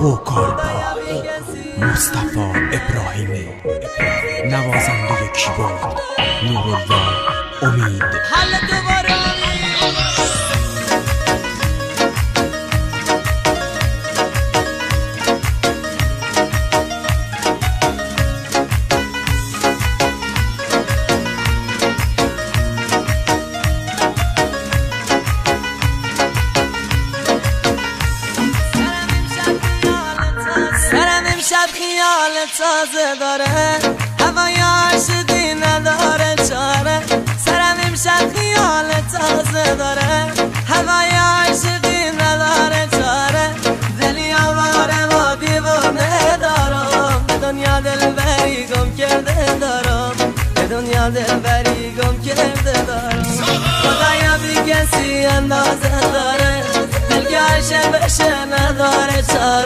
وکالبا مصطفی ابراهیمی، نوازنده کیبورد نورالله امید. شب خیال تازه داره، هوای عاشقی نداره چاره. سرم امشب خیال تازه داره، هوای عاشقی نداره چاره. دلی آواره و دیوانه دارم، به دنیا دلبری گم کرده دارم، به دنیا دلبری گم کرده دارم. خدایا بی کسی اندازه داره، دلگرشه بشه نداره چاره.